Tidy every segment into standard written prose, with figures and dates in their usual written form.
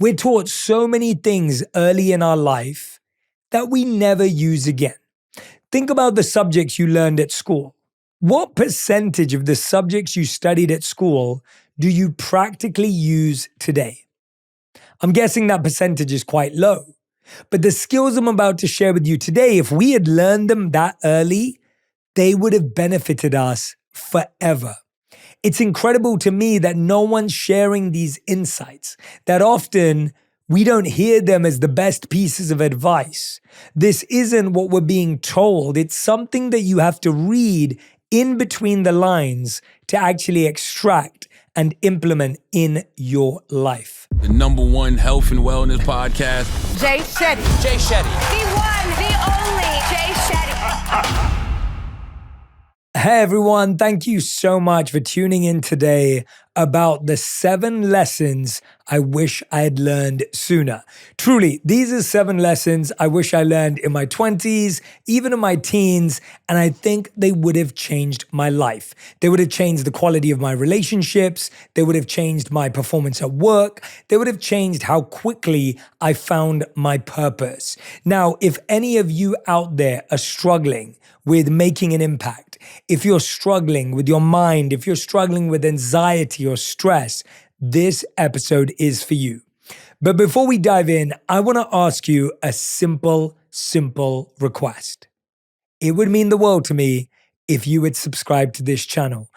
We're taught so many things early in our life that we never use again. Think about the subjects you learned at school. What percentage of the subjects you studied at school do you practically use today? I'm guessing that percentage is quite low. But the skills I'm about to share with you today, if we had learned them that early, they would have benefited us forever. It's incredible to me that no one's sharing these insights, that often we don't hear them as the best pieces of advice. This isn't what we're being told. It's something that you have to read in between the lines to actually extract and implement in your life. The #1 health and wellness podcast. Jay Shetty. Jay Shetty. The one, the only Jay Shetty. Hey everyone, thank you so much for tuning in today about the 7 lessons I wish I had learned sooner. Truly, these are 7 lessons I wish I learned in my 20s, even in my teens, and I think they would have changed my life. They would have changed the quality of my relationships. They would have changed my performance at work. They would have changed how quickly I found my purpose. Now, if any of you out there are struggling with making an impact, if you're struggling with your mind, if you're struggling with anxiety or stress, this episode is for you. But before we dive in, I want to ask you a simple request. It would mean the world to me if you would subscribe to this channel.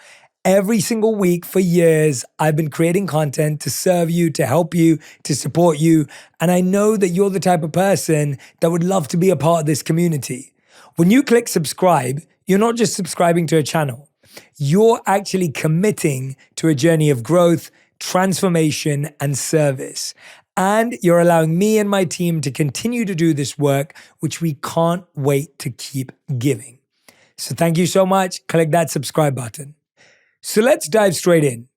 Every single week for years, I've been creating content to serve you, to help you, to support you. And I know that you're the type of person that would love to be a part of this community. When you click subscribe, you're not just subscribing to a channel. You're actually committing to a journey of growth, transformation, and service. And you're allowing me and my team to continue to do this work, which we can't wait to keep giving. So thank you so much. Click that subscribe button. So let's dive straight in.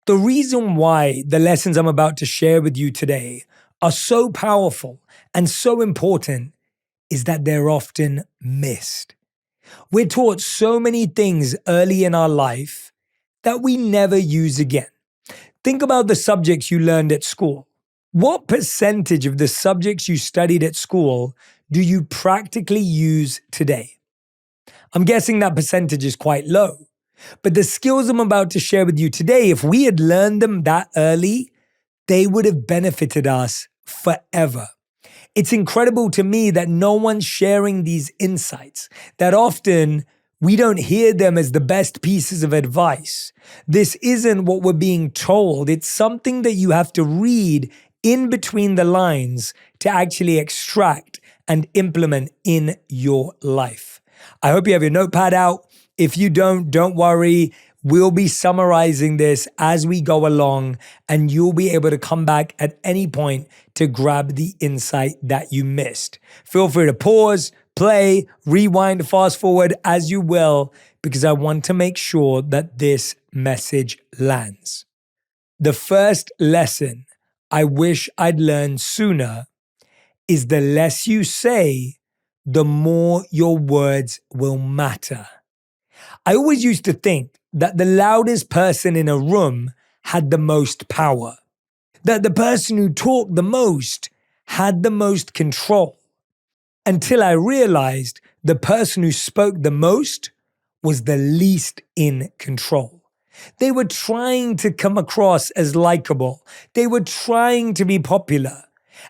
The reason why the lessons I'm about to share with you today are so powerful and so important is that they're often missed. We're taught so many things early in our life that we never use again. Think about the subjects you learned at school. What percentage of the subjects you studied at school do you practically use today? I'm guessing that percentage is quite low. But the skills I'm about to share with you today, if we had learned them that early, they would have benefited us forever. It's incredible to me that no one's sharing these insights, that often we don't hear them as the best pieces of advice. This isn't what we're being told. It's something that you have to read in between the lines to actually extract and implement in your life. I hope you have your notepad out. If you don't worry. We'll be summarizing this as we go along, and you'll be able to come back at any point to grab the insight that you missed. Feel free to pause, play, rewind, fast forward as you will, because I want to make sure that this message lands. The first lesson I wish I'd learned sooner is the less you say, the more your words will matter. I always used to think that the loudest person in a room had the most power, that the person who talked the most had the most control, until I realized the person who spoke the most was the least in control. They were trying to come across as likable. They were trying to be popular.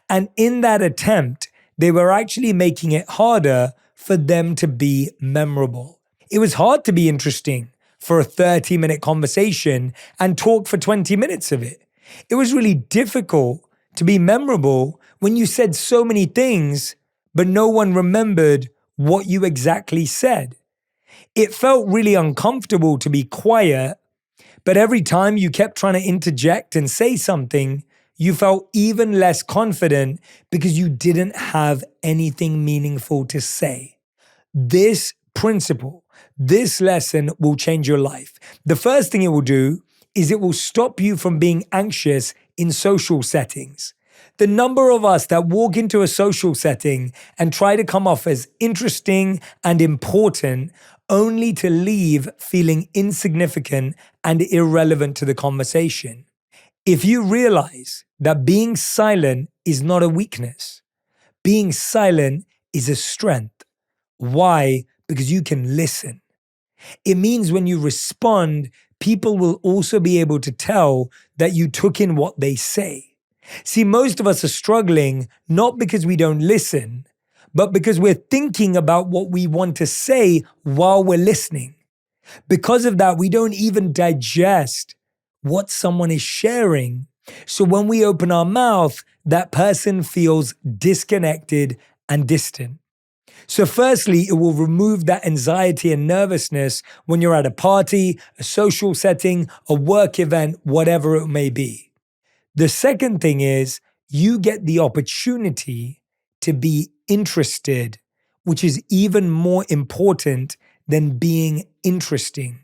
And in that attempt, they were actually making it harder for them to be memorable. It was hard to be interesting for a 30-minute conversation and talk for 20 minutes of it. It was really difficult to be memorable when you said so many things, but no one remembered what you exactly said. It felt really uncomfortable to be quiet, but every time you kept trying to interject and say something, you felt even less confident because you didn't have anything meaningful to say. This principle, this lesson will change your life. The first thing it will do is it will stop you from being anxious in social settings. The number of us that walk into a social setting and try to come off as interesting and important only to leave feeling insignificant and irrelevant to the conversation. If you realize that being silent is not a weakness. Being silent is a strength. Why? Because you can listen. It means when you respond, people will also be able to tell that you took in what they say. See, most of us are struggling not because we don't listen, but because we're thinking about what we want to say while we're listening. Because of that, we don't even digest what someone is sharing. So when we open our mouth, that person feels disconnected and distant. So firstly, it will remove that anxiety and nervousness when you're at a party, a social setting, a work event, whatever it may be. The second thing is you get the opportunity to be interested, which is even more important than being interesting.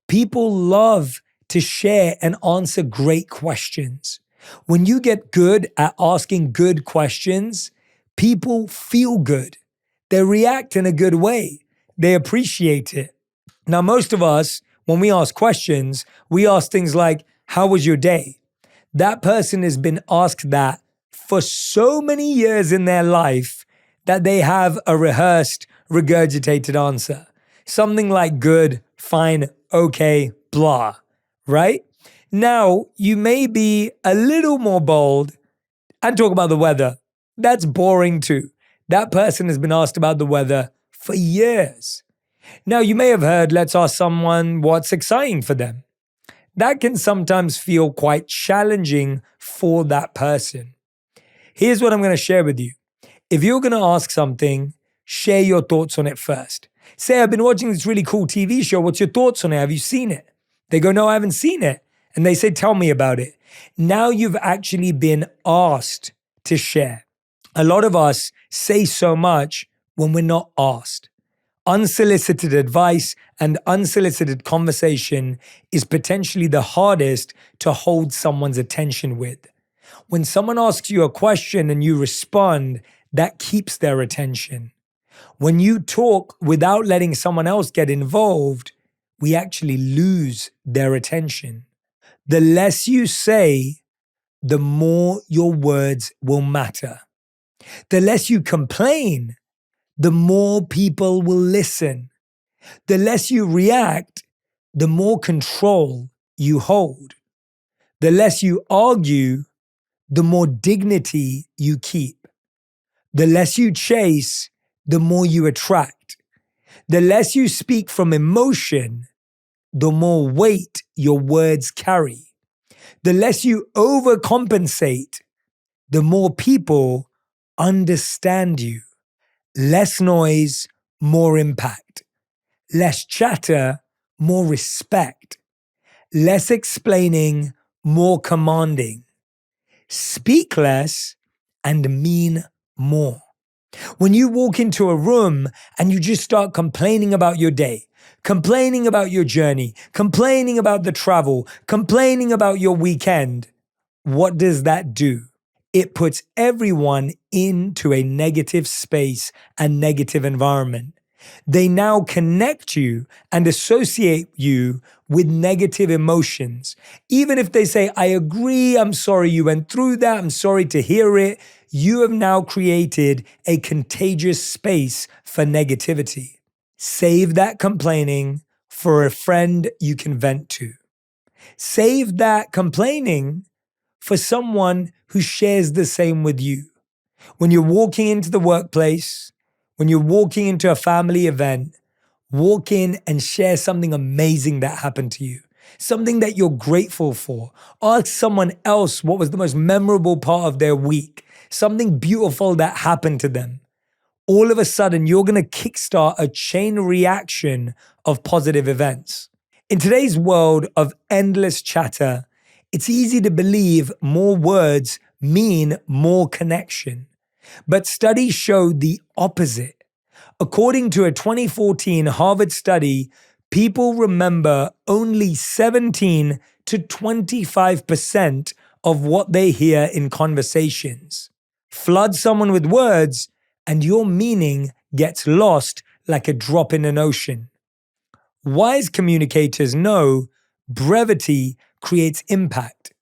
People love to share and answer great questions. When you get good at asking good questions, people feel good. They react in a good way. They appreciate it. Now, most of us, when we ask questions, we ask things like, how was your day? That person has been asked that for so many years in their life that they have a rehearsed, regurgitated answer. Something like good, fine, okay, blah, right? Now, you may be a little more bold and talk about the weather. That's boring too. That person has been asked about the weather for years. Now, you may have heard, let's ask someone what's exciting for them. That can sometimes feel quite challenging for that person. Here's what I'm going to share with you. If you're going to ask something, share your thoughts on it first. Say, I've been watching this really cool TV show. What's your thoughts on it? Have you seen it? They go, no, I haven't seen it. And they say, tell me about it. Now you've actually been asked to share. A lot of us say so much when we're not asked. Unsolicited advice and unsolicited conversation is potentially the hardest to hold someone's attention with. When someone asks you a question and you respond, that keeps their attention. When you talk without letting someone else get involved, we actually lose their attention. The less you say, the more your words will matter. The less you complain, the more people will listen. The less you react, the more control you hold. The less you argue, the more dignity you keep. The less you chase, the more you attract. The less you speak from emotion, the more weight your words carry. The less you overcompensate, the more people understand you. Less noise, more impact. Less chatter, more respect. Less explaining, more commanding. Speak less and mean more. When you walk into a room and you just start complaining about your day, complaining about your journey, complaining about the travel, complaining about your weekend, what does that do? It puts everyone into a negative space and negative environment. They now connect you and associate you with negative emotions. Even if they say, I agree, I'm sorry you went through that, I'm sorry to hear it, you have now created a contagious space for negativity. Save that complaining for a friend you can vent to. Save that complaining for someone who shares the same with you. When you're walking into the workplace, when you're walking into a family event, walk in and share something amazing that happened to you, something that you're grateful for. Ask someone else what was the most memorable part of their week, something beautiful that happened to them. All of a sudden, you're going to kickstart a chain reaction of positive events. In today's world of endless chatter, it's easy to believe more words mean more connection. But studies show the opposite. According to a 2014 Harvard study, people remember only 17 to 25% of what they hear in conversations. Flood someone with words, and your meaning gets lost like a drop in an ocean. Wise communicators know brevity creates impact.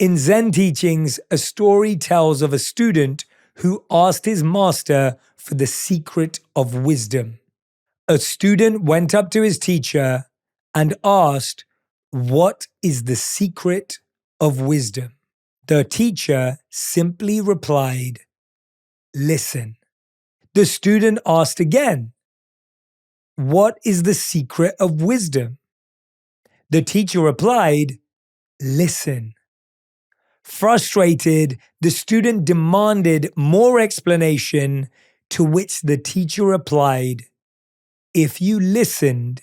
In Zen teachings, a story tells of a student who asked his master for the secret of wisdom. A student went up to his teacher and asked, "What is the secret of wisdom?" The teacher simply replied, "Listen." The student asked again, "What is the secret of wisdom?" The teacher replied, "Listen." Frustrated, the student demanded more explanation, to which the teacher replied, "If you listened,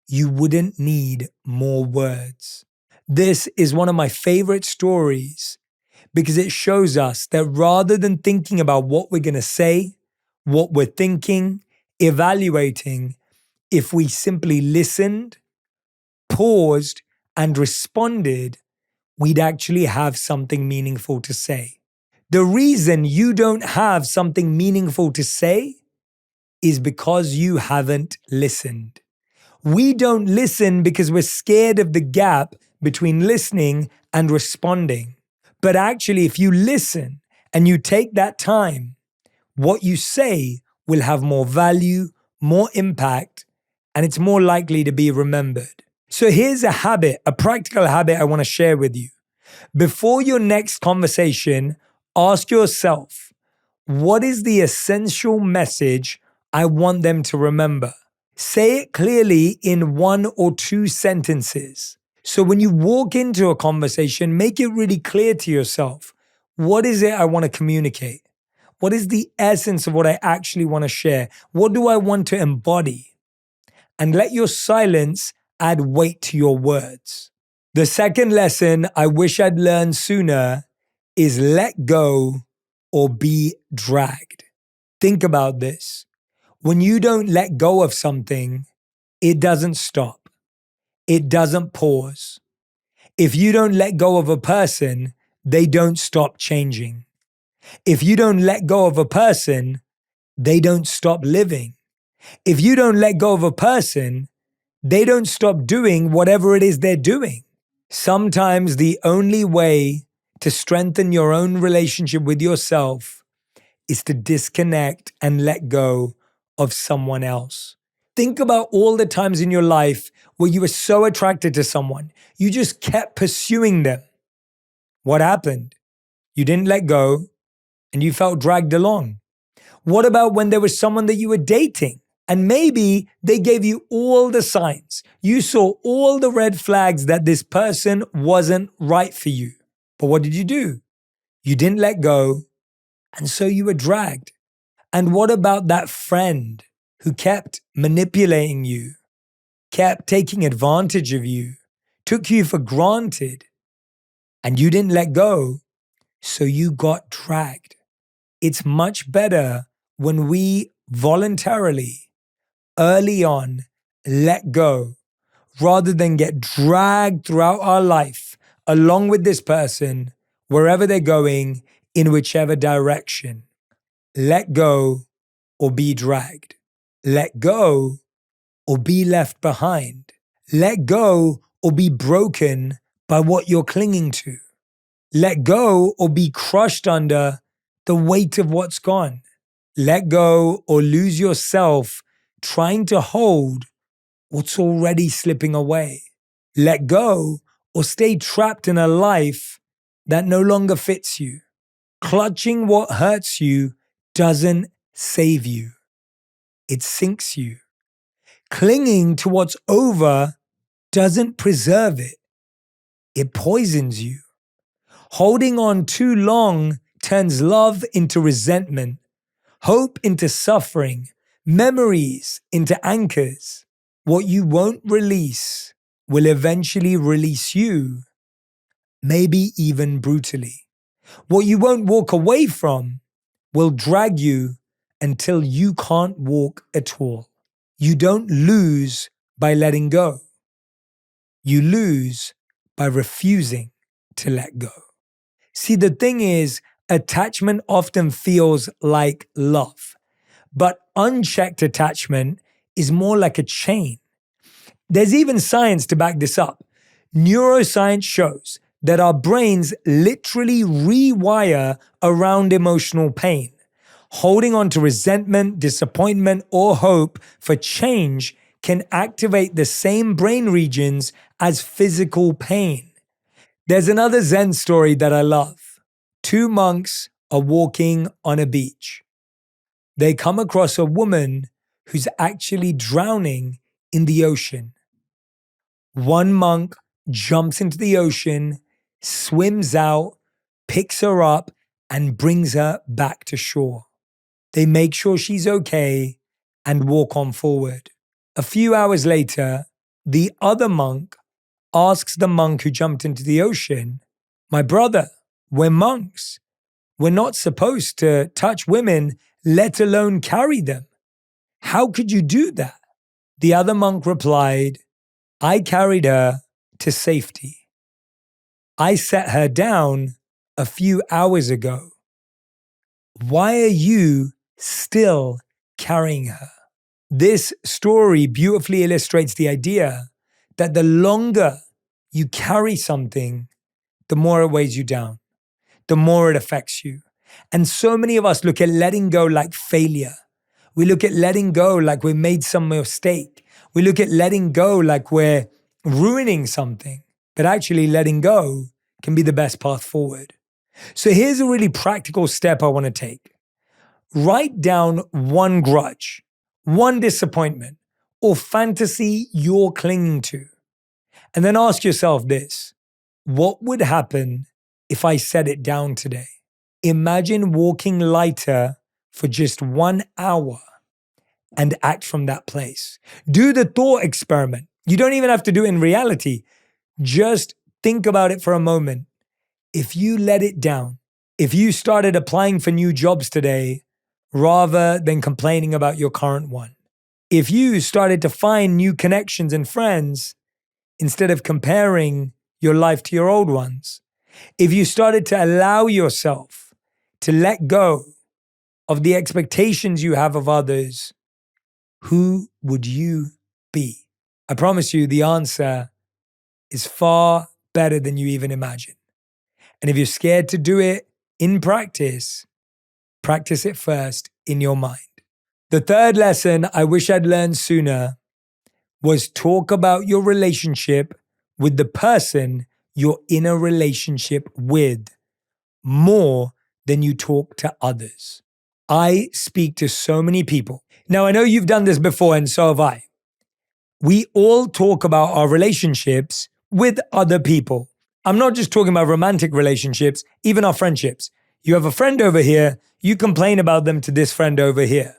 you wouldn't need more words." This is one of my favorite stories because it shows us that rather than thinking about what we're going to say, what we're thinking, evaluating, if we simply listened, paused, and responded, we'd actually have something meaningful to say. The reason you don't have something meaningful to say is because you haven't listened. We don't listen because we're scared of the gap between listening and responding. But actually, if you listen and you take that time, what you say will have more value, more impact, and it's more likely to be remembered. So here's a habit, a practical habit I want to share with you. Before your next conversation, ask yourself, what is the essential message I want them to remember? Say it clearly in 1 or 2 sentences. So when you walk into a conversation, make it really clear to yourself. What is it I want to communicate? What is the essence of what I actually want to share? What do I want to embody? And let your silence add weight to your words. The second lesson I wish I'd learned sooner is let go or be dragged. Think about this. When you don't let go of something, it doesn't stop. It doesn't pause. If you don't let go of a person, they don't stop changing. If you don't let go of a person, they don't stop living. If you don't let go of a person, they don't stop doing whatever it is they're doing. Sometimes the only way to strengthen your own relationship with yourself is to disconnect and let go of someone else. Think about all the times in your life where you were so attracted to someone, you just kept pursuing them. What happened? You didn't let go and you felt dragged along. What about when there was someone that you were dating and maybe they gave you all the signs? You saw all the red flags that this person wasn't right for you. But what did you do? You didn't let go, and so you were dragged. And what about that friend who kept manipulating you, kept taking advantage of you, took you for granted, and you didn't let go, so you got dragged? It's much better when we voluntarily, early on, let go, rather than get dragged throughout our life along with this person, wherever they're going, in whichever direction. Let go or be dragged. Let go or be left behind. Let go or be broken by what you're clinging to. Let go or be crushed under the weight of what's gone. Let go or lose yourself trying to hold what's already slipping away. Let go or stay trapped in a life that no longer fits you. Clutching what hurts you doesn't save you. It sinks you. Clinging to what's over doesn't preserve it. It poisons you. Holding on too long turns love into resentment, hope into suffering, memories into anchors. What you won't release will eventually release you, maybe even brutally. What you won't walk away from will drag you until you can't walk at all. You don't lose by letting go. You lose by refusing to let go. See, the thing is, attachment often feels like love, but unchecked attachment is more like a chain. There's even science to back this up. Neuroscience shows that our brains literally rewire around emotional pain. Holding on to resentment, disappointment, or hope for change can activate the same brain regions as physical pain. There's another Zen story that I love. Two monks are walking on a beach. They come across a woman who's actually drowning in the ocean. One monk jumps into the ocean, swims out, picks her up, and brings her back to shore. They make sure she's okay and walk on forward. A few hours later, the other monk asks the monk who jumped into the ocean, "My brother, we're monks. We're not supposed to touch women, let alone carry them. How could you do that?" The other monk replied, "I carried her to safety. I set her down a few hours ago. Why are you still carrying her?" This story beautifully illustrates the idea that the longer you carry something, the more it weighs you down, the more it affects you. And so many of us look at letting go like failure. We look at letting go like we made some mistake. We look at letting go like we're ruining something. But actually, letting go can be the best path forward. So here's a really practical step I want to take. Write down one grudge, one disappointment, or fantasy you're clinging to. And then ask yourself this: what would happen if I set it down today? Imagine walking lighter for just 1 hour and act from that place. Do the thought experiment. You don't even have to do it in reality. Just think about it for a moment. If you let it down, if you started applying for new jobs today rather than complaining about your current one, if you started to find new connections and friends instead of comparing your life to your old ones, if you started to allow yourself to let go of the expectations you have of others, who would you be? I promise you the answer is far better than you even imagine. And if you're scared to do it in practice, practice it first in your mind. The third lesson I wish I'd learned sooner was talk about your relationship with the person you're in a relationship with more than you talk to others. I speak to so many people. Now, I know you've done this before, and so have I. We all talk about our relationships with other people. I'm not just talking about romantic relationships, even our friendships. You have a friend over here, you complain about them to this friend over here.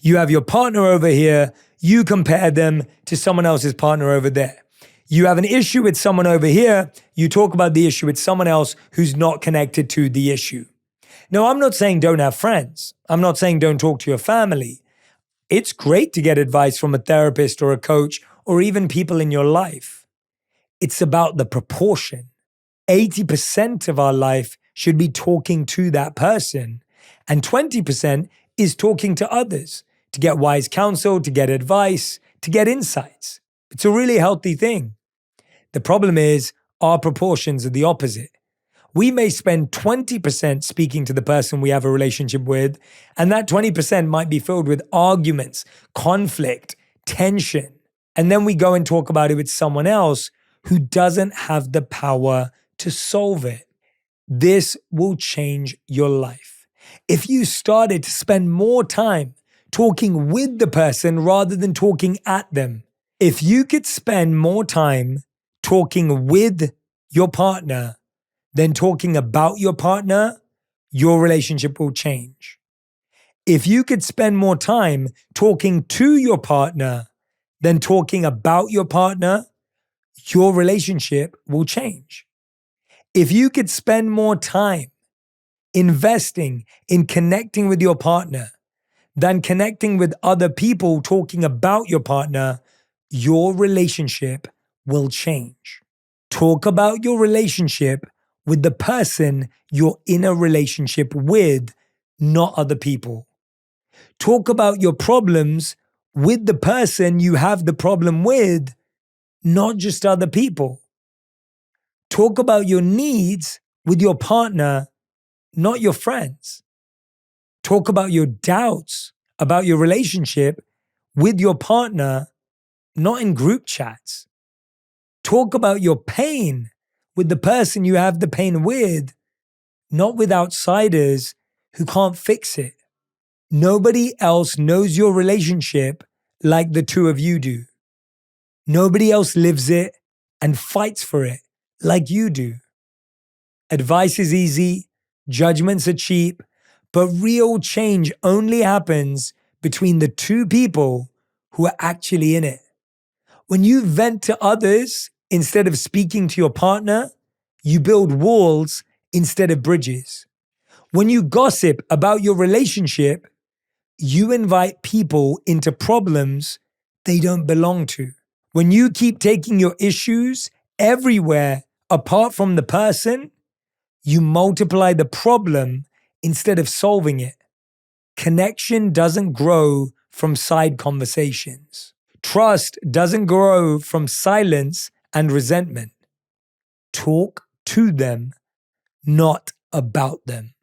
You have your partner over here, you compare them to someone else's partner over there. You have an issue with someone over here, you talk about the issue with someone else who's not connected to the issue. Now, I'm not saying don't have friends. I'm not saying don't talk to your family. It's great to get advice from a therapist or a coach or even people in your life. It's about the proportion. 80% of our life should be talking to that person, and 20% is talking to others to get wise counsel, to get advice, to get insights. It's a really healthy thing. The problem is our proportions are the opposite. We may spend 20% speaking to the person we have a relationship with, and that 20% might be filled with arguments, conflict, tension. And then we go and talk about it with someone else who doesn't have the power to solve it. This will change your life. If you started to spend more time talking with the person rather than talking at them, if you could spend more time talking with your partner than talking about your partner, your relationship will change. If you could spend more time talking to your partner than talking about your partner, your relationship will change. If you could spend more time investing in connecting with your partner than connecting with other people talking about your partner, your relationship will change. Talk about your relationship with the person you're in a relationship with, not other people. Talk about your problems with the person you have the problem with, not just other people. Talk about your needs with your partner, not your friends. Talk about your doubts about your relationship with your partner, not in group chats. Talk about your pain with the person you have the pain with, not with outsiders who can't fix it. Nobody else knows your relationship like the two of you do. Nobody else lives it and fights for it like you do. Advice is easy, judgments are cheap, but real change only happens between the two people who are actually in it. When you vent to others instead of speaking to your partner, you build walls instead of bridges. When you gossip about your relationship, you invite people into problems they don't belong to. When you keep taking your issues everywhere apart from the person, you multiply the problem instead of solving it. Connection doesn't grow from side conversations. Trust doesn't grow from silence and resentment. Talk to them, not about them.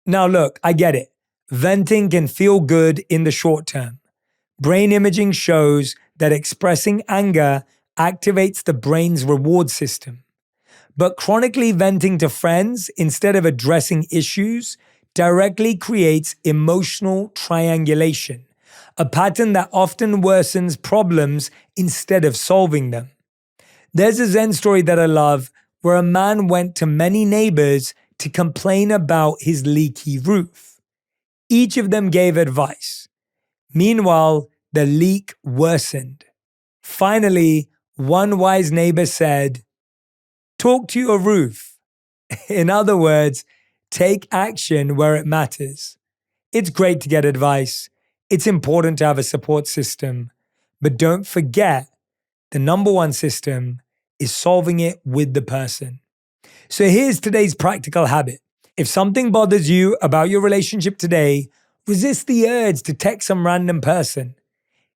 Now look, I get it. Venting can feel good in the short term. Brain imaging shows that expressing anger activates the brain's reward system. But chronically venting to friends instead of addressing issues directly creates emotional triangulation, a pattern that often worsens problems instead of solving them. There's a Zen story that I love where a man went to many neighbors to complain about his leaky roof. Each of them gave advice. Meanwhile, the leak worsened. Finally, one wise neighbor said, "Talk to your roof." In other words, take action where it matters. It's great to get advice. It's important to have a support system. But don't forget, the number one system is solving it with the person. So here's today's practical habit. If something bothers you about your relationship today, resist the urge to text some random person.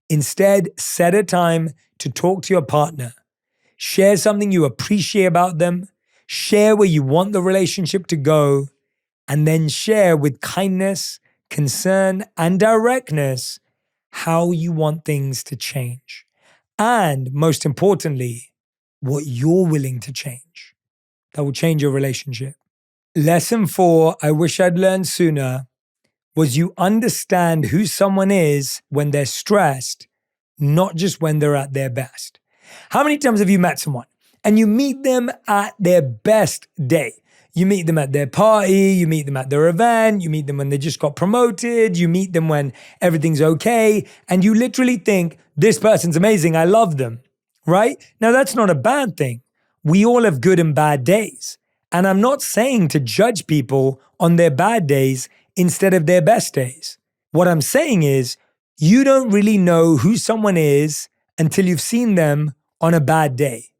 Instead, set a time to talk to your partner. Share something you appreciate about them. Share where you want the relationship to go. And then share with kindness, concern, and directness how you want things to change. And most importantly, what you're willing to change. That will change your relationship. Lesson 4, I wish I'd learned sooner, was you understand who someone is when they're stressed, not just when they're at their best. How many times have you met someone and you meet them at their best day? You meet them at their party, you meet them at their event, you meet them when they just got promoted, you meet them when everything's okay, and you literally think, this person's amazing, I love them, right? Now that's not a bad thing. We all have good and bad days. And I'm not saying to judge people on their bad days instead of their best days. What I'm saying is, you don't really know who someone is until you've seen them on a bad day.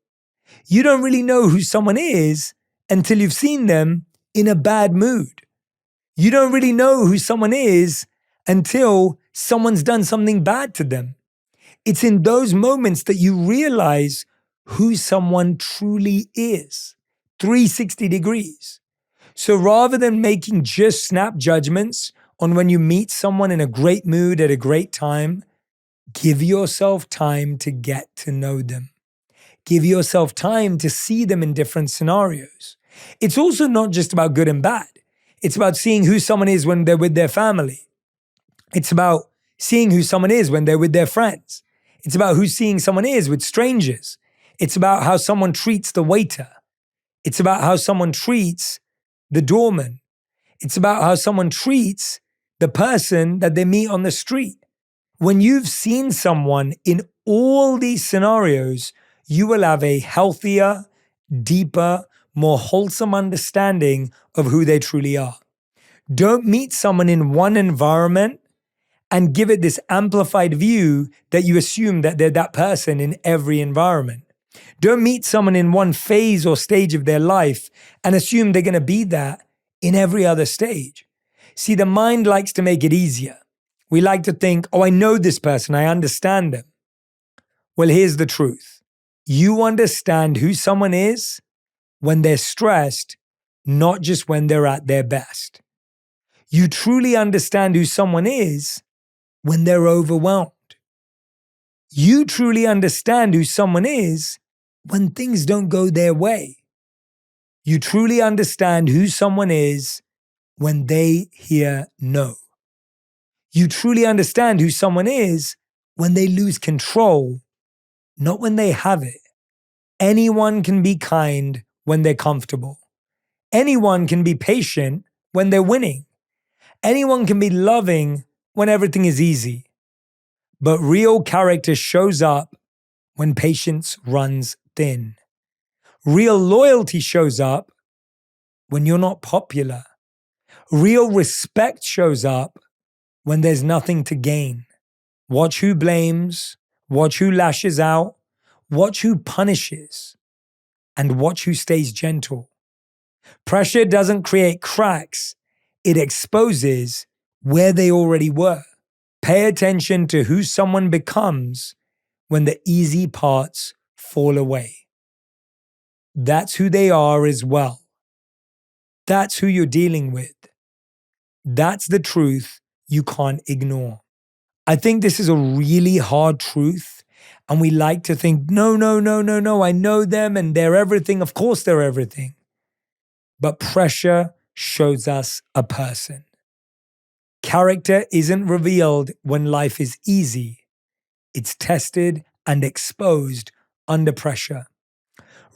You don't really know who someone is until you've seen them in a bad mood. You don't really know who someone is until someone's done something bad to them. It's in those moments that you realize who someone truly is. 360 degrees. So rather than making just snap judgments on when you meet someone in a great mood at a great time, give yourself time to get to know them. Give yourself time to see them in different scenarios. It's also not just about good and bad. It's about seeing who someone is when they're with their family. It's about seeing who someone is when they're with their friends. It's about who seeing someone is with strangers. It's about how someone treats the waiter. It's about how someone treats the doorman. It's about how someone treats the person that they meet on the street. When you've seen someone in all these scenarios, you will have a healthier, deeper, more wholesome understanding of who they truly are. Don't meet someone in one environment and give it this amplified view that you assume that they're that person in every environment. Don't meet someone in one phase or stage of their life and assume they're going to be that in every other stage. See, the mind likes to make it easier. We like to think, oh, I know this person, I understand them. Well, here's the truth. You understand who someone is when they're stressed, not just when they're at their best. You truly understand who someone is when they're overwhelmed. You truly understand who someone is when things don't go their way. You truly understand who someone is when they hear no. You truly understand who someone is when they lose control, not when they have it. Anyone can be kind when they're comfortable. Anyone can be patient when they're winning. Anyone can be loving when everything is easy. But real character shows up when patience runs thin. Real loyalty shows up when you're not popular. Real respect shows up when there's nothing to gain. Watch who blames, watch who lashes out, watch who punishes, and watch who stays gentle. Pressure doesn't create cracks, it exposes where they already were. Pay attention to who someone becomes when the easy parts fall away. That's who they are as well. That's who you're dealing with. That's the truth you can't ignore. I think this is a really hard truth, and we like to think, no, I know them and they're everything. Of course they're everything. But pressure shows us a person. Character isn't revealed when life is easy. It's tested and exposed under pressure.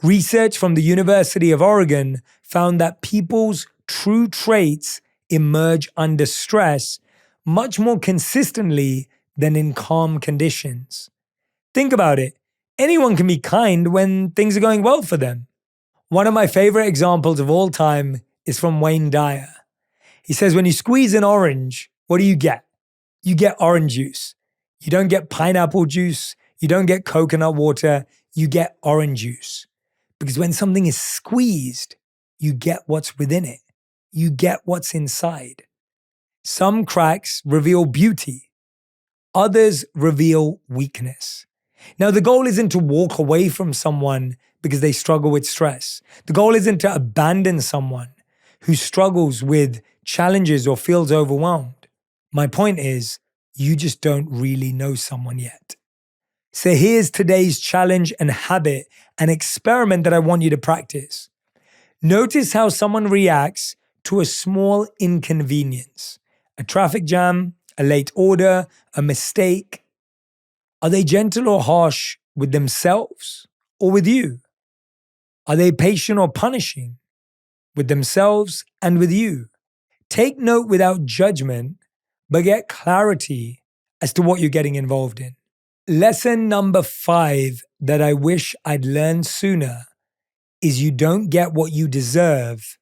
Research from the University of Oregon found that people's true traits emerge under stress much more consistently than in calm conditions. Think about it. Anyone can be kind when things are going well for them. One of my favorite examples of all time is from Wayne Dyer. He says, when you squeeze an orange, what do you get? You get orange juice. You don't get pineapple juice. You don't get coconut water. You get orange juice. Because when something is squeezed, you get what's within it. You get what's inside. Some cracks reveal beauty. Others reveal weakness. Now, the goal isn't to walk away from someone because they struggle with stress. The goal isn't to abandon someone who struggles with challenges or feels overwhelmed. My point is, you just don't really know someone yet. So here's today's challenge and habit, an experiment that I want you to practice. Notice how someone reacts to a small inconvenience, a traffic jam, a late order, a mistake. Are they gentle or harsh with themselves or with you? Are they patient or punishing with themselves and with you? Take note without judgment, but get clarity as to what you're getting involved in. Lesson number 5 that I wish I'd learned sooner is you don't get what you deserve,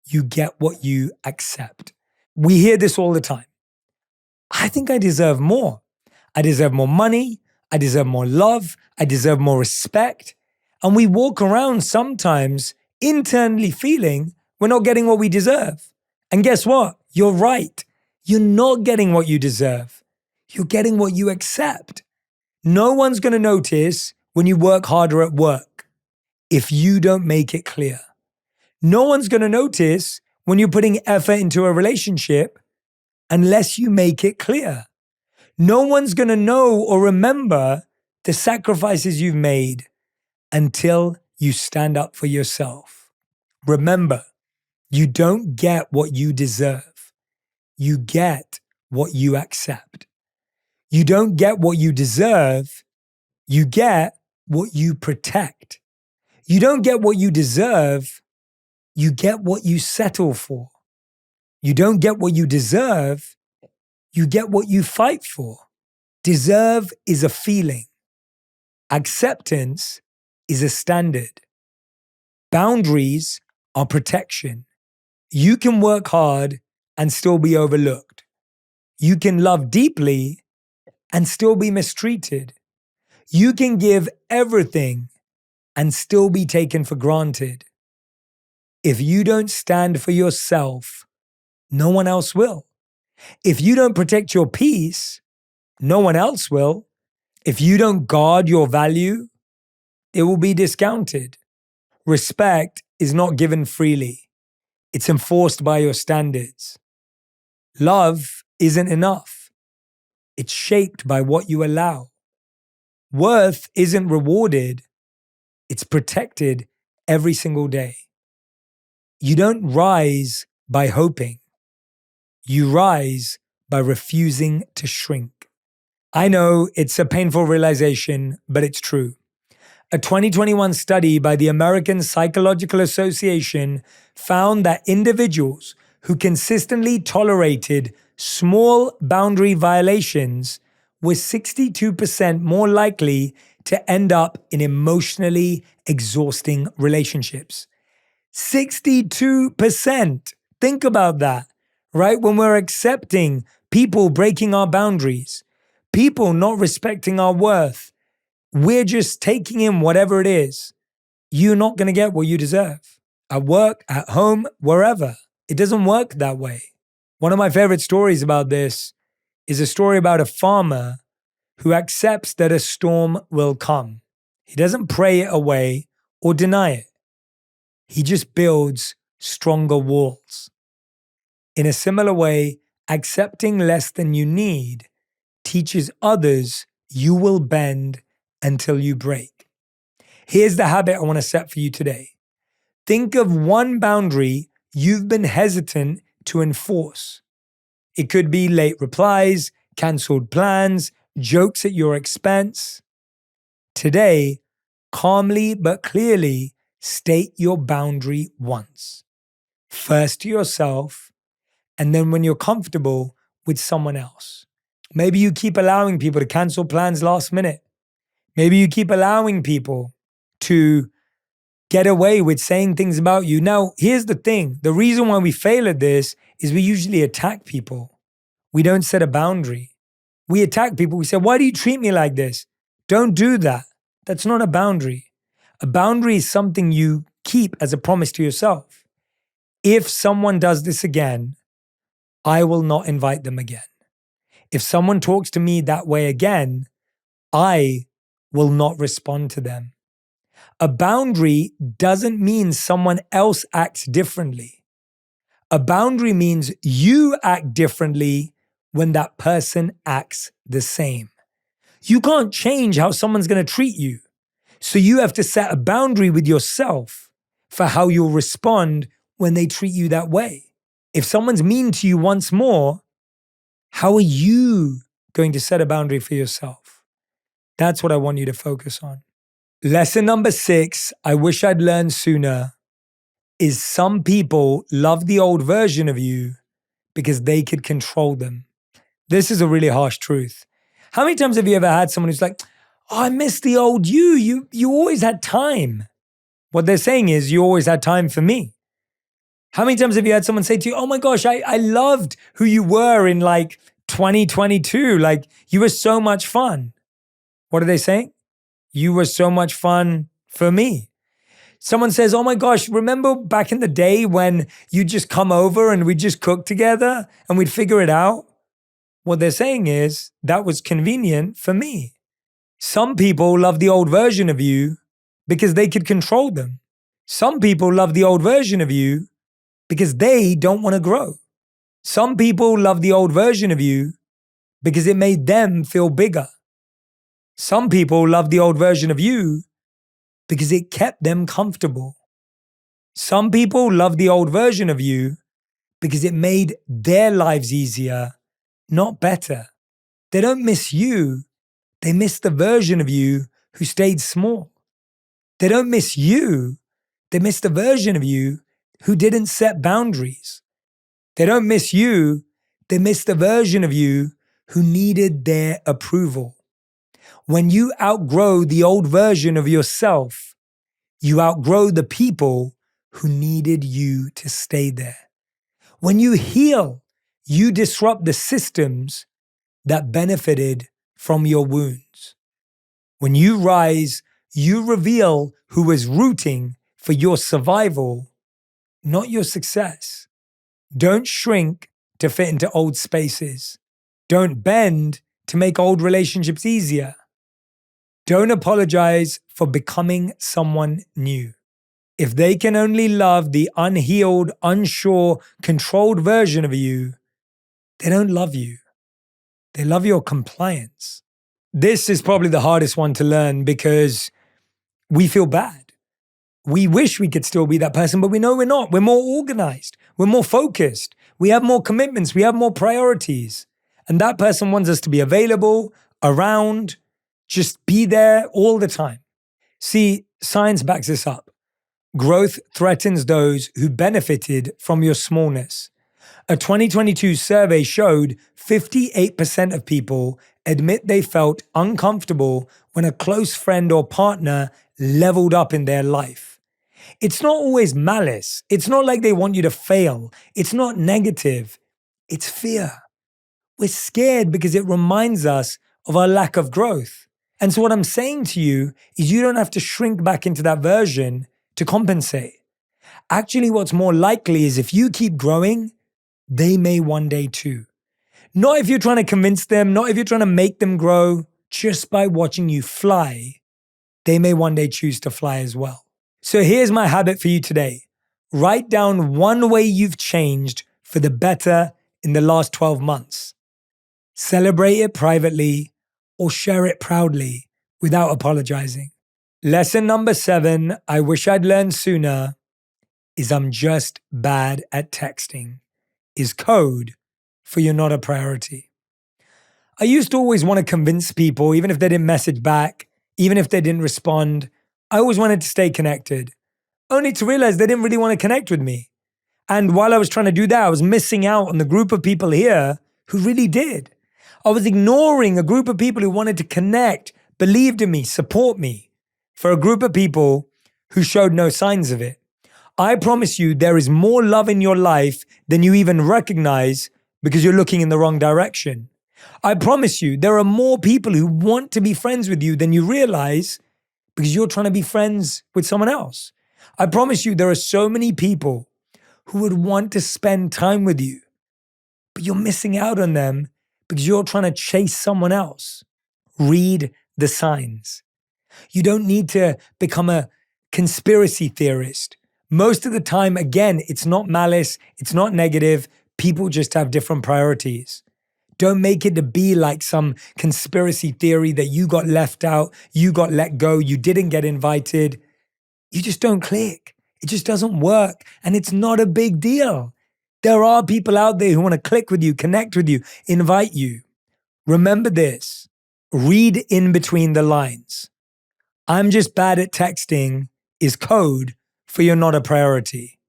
you get what you accept. We hear this all the time. I think I deserve more. I deserve more money. I deserve more love. I deserve more respect. And we walk around sometimes internally feeling we're not getting what we deserve. And guess what? You're right. You're not getting what you deserve. You're getting what you accept. No one's going to notice when you work harder at work if you don't make it clear. No one's going to notice when you're putting effort into a relationship unless you make it clear. No one's going to know or remember the sacrifices you've made until you stand up for yourself. Remember, you don't get what you deserve. You get what you accept. You don't get what you deserve. You get what you protect. You don't get what you deserve. You get what you settle for. You don't get what you deserve. You get what you fight for. Deserve is a feeling. Acceptance is a standard. Boundaries are protection. You can work hard and still be overlooked. You can love deeply and still be mistreated. You can give everything and still be taken for granted. If you don't stand for yourself, no one else will. If you don't protect your peace, no one else will. If you don't guard your value, it will be discounted. Respect is not given freely. It's enforced by your standards. Love isn't enough. It's shaped by what you allow. Worth isn't rewarded. It's protected every single day. You don't rise by hoping. You rise by refusing to shrink. I know it's a painful realization, but it's true. A 2021 study by the American Psychological Association found that individuals who consistently tolerated small boundary violations were 62% more likely to end up in emotionally exhausting relationships. 62%. Think about that, right? When we're accepting people breaking our boundaries, people not respecting our worth, we're just taking in whatever it is. You're not going to get what you deserve. At work, at home, wherever. It doesn't work that way. One of my favorite stories about this is a story about a farmer who accepts that a storm will come. He doesn't pray it away or deny it. He just builds stronger walls. In a similar way, accepting less than you need teaches others you will bend until you break. Here's the habit I want to set for you today. Think of one boundary you've been hesitant to enforce. It could be late replies, canceled plans, jokes at your expense. Today, calmly but clearly state your boundary once. First to yourself, and then when you're comfortable with someone else. Maybe you keep allowing people to cancel plans last minute. Maybe you keep allowing people to get away with saying things about you. Now, here's the thing. The reason why we fail at this is we usually attack people. We don't set a boundary. We attack people. We say, why do you treat me like this? Don't do that. That's not a boundary. A boundary is something you keep as a promise to yourself. If someone does this again, I will not invite them again. If someone talks to me that way again, I will not respond to them. A boundary doesn't mean someone else acts differently. A boundary means you act differently when that person acts the same. You can't change how someone's going to treat you. So you have to set a boundary with yourself for how you'll respond when they treat you that way. If someone's mean to you once more, how are you going to set a boundary for yourself? That's what I want you to focus on. Lesson number 6, I wish I'd learned sooner, is some people love the old version of you because they could control them. This is a really harsh truth. How many times have you ever had someone who's like, oh, I miss the old you. You always had time. What they're saying is you always had time for me. How many times have you had someone say to you, oh my gosh, I loved who you were in like 2022. Like you were so much fun. What are they saying? You were so much fun for me. Someone says, oh my gosh, remember back in the day when you'd just come over and we'd just cook together and we'd figure it out? What they're saying is that was convenient for me. Some people love the old version of you because they could control them. Some people love the old version of you because they don't want to grow. Some people love the old version of you because it made them feel bigger. Some people love the old version of you because it kept them comfortable. Some people love the old version of you because it made their lives easier, not better. They don't miss you. They miss the version of you who stayed small. They don't miss you. They miss the version of you who didn't set boundaries. They don't miss you. They miss the version of you who needed their approval. When you outgrow the old version of yourself, you outgrow the people who needed you to stay there. When you heal, you disrupt the systems that benefited from your wounds. When you rise, you reveal who was rooting for your survival, not your success. Don't shrink to fit into old spaces. Don't bend to make old relationships easier. Don't apologize for becoming someone new. If they can only love the unhealed, unsure, controlled version of you, they don't love you. They love your compliance. This is probably the hardest one to learn because we feel bad. We wish we could still be that person, but we know we're not. We're more organized. We're more focused. We have more commitments. We have more priorities. And that person wants us to be available, around, just be there all the time. See, science backs this up. Growth threatens those who benefited from your smallness. A 2022 survey showed 58% of people admit they felt uncomfortable when a close friend or partner leveled up in their life. It's not always malice. It's not like they want you to fail. It's not negative. It's fear. We're scared because it reminds us of our lack of growth. And so what I'm saying to you is you don't have to shrink back into that version to compensate. Actually, what's more likely is if you keep growing, they may one day too. Not if you're trying to convince them, not if you're trying to make them grow, just by watching you fly, they may one day choose to fly as well. So here's my habit for you today. Write down one way you've changed for the better in the last 12 months. Celebrate it privately or share it proudly without apologizing. Lesson number 7, I wish I'd learned sooner, is I'm just bad at texting, is code for you're not a priority. I used to always want to convince people, even if they didn't message back, even if they didn't respond, I always wanted to stay connected, only to realize they didn't really want to connect with me. And while I was trying to do that, I was missing out on the group of people here who really did. I was ignoring a group of people who wanted to connect, believed in me, support me, for a group of people who showed no signs of it. I promise you there is more love in your life than you even recognize because you're looking in the wrong direction. I promise you there are more people who want to be friends with you than you realize because you're trying to be friends with someone else. I promise you there are so many people who would want to spend time with you, but you're missing out on them because you're trying to chase someone else. Read the signs. You don't need to become a conspiracy theorist. Most of the time, again, it's not malice, it's not negative. People just have different priorities. Don't make it to be like some conspiracy theory that you got left out, you got let go, you didn't get invited. You just don't click. It just doesn't work. And it's not a big deal. There are people out there who want to click with you, connect with you, invite you. Remember this. Read in between the lines. I'm just bad at texting is code for you're not a priority.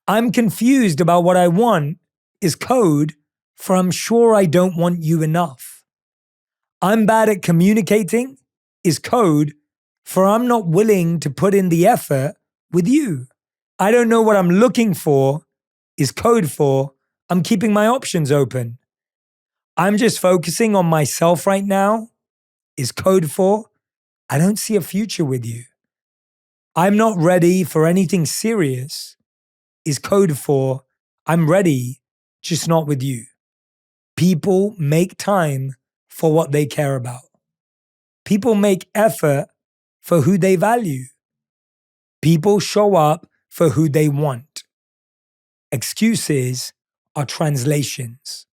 I'm confused about what I want is code for I'm sure I don't want you enough. I'm bad at communicating is code for I'm not willing to put in the effort with you. I don't know what I'm looking for is code for I'm keeping my options open. I'm just focusing on myself right now is code for I don't see a future with you. I'm not ready for anything serious is code for I'm ready, just not with you. People make time for what they care about. People make effort for who they value. People show up for who they want. Excuses are translations.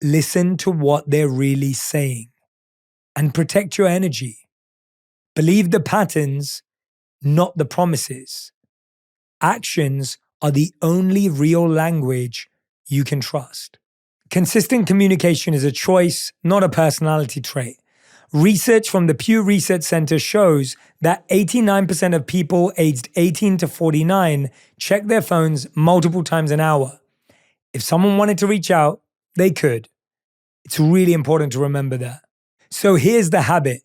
Listen to what they're really saying and protect your energy. Believe the patterns, not the promises. Actions are the only real language you can trust. Consistent communication is a choice, not a personality trait. Research from the Pew Research Center shows that 89% of people aged 18 to 49 check their phones multiple times an hour. If someone wanted to reach out, they could. It's really important to remember that. So here's the habit.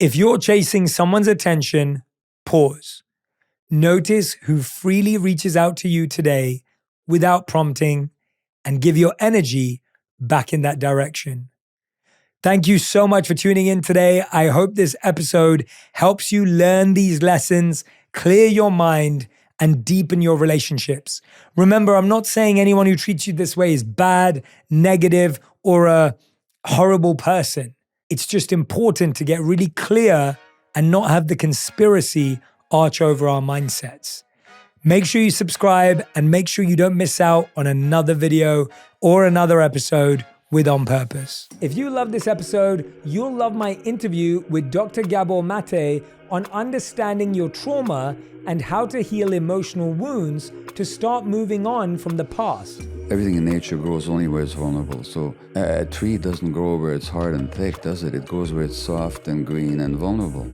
If you're chasing someone's attention, pause. Notice who freely reaches out to you today without prompting and give your energy back in that direction. Thank you so much for tuning in today. I hope this episode helps you learn these lessons, clear your mind, and deepen your relationships. Remember, I'm not saying anyone who treats you this way is bad, negative, or a horrible person. It's just important to get really clear and not have the conspiracy arch over our mindsets. Make sure you subscribe and make sure you don't miss out on another video or another episode with On Purpose. If you love this episode, you'll love my interview with Dr. Gabor Mate on understanding your trauma and how to heal emotional wounds to start moving on from the past. Everything in nature grows only where it's vulnerable. So a tree doesn't grow where it's hard and thick, does it? It grows where it's soft and green and vulnerable.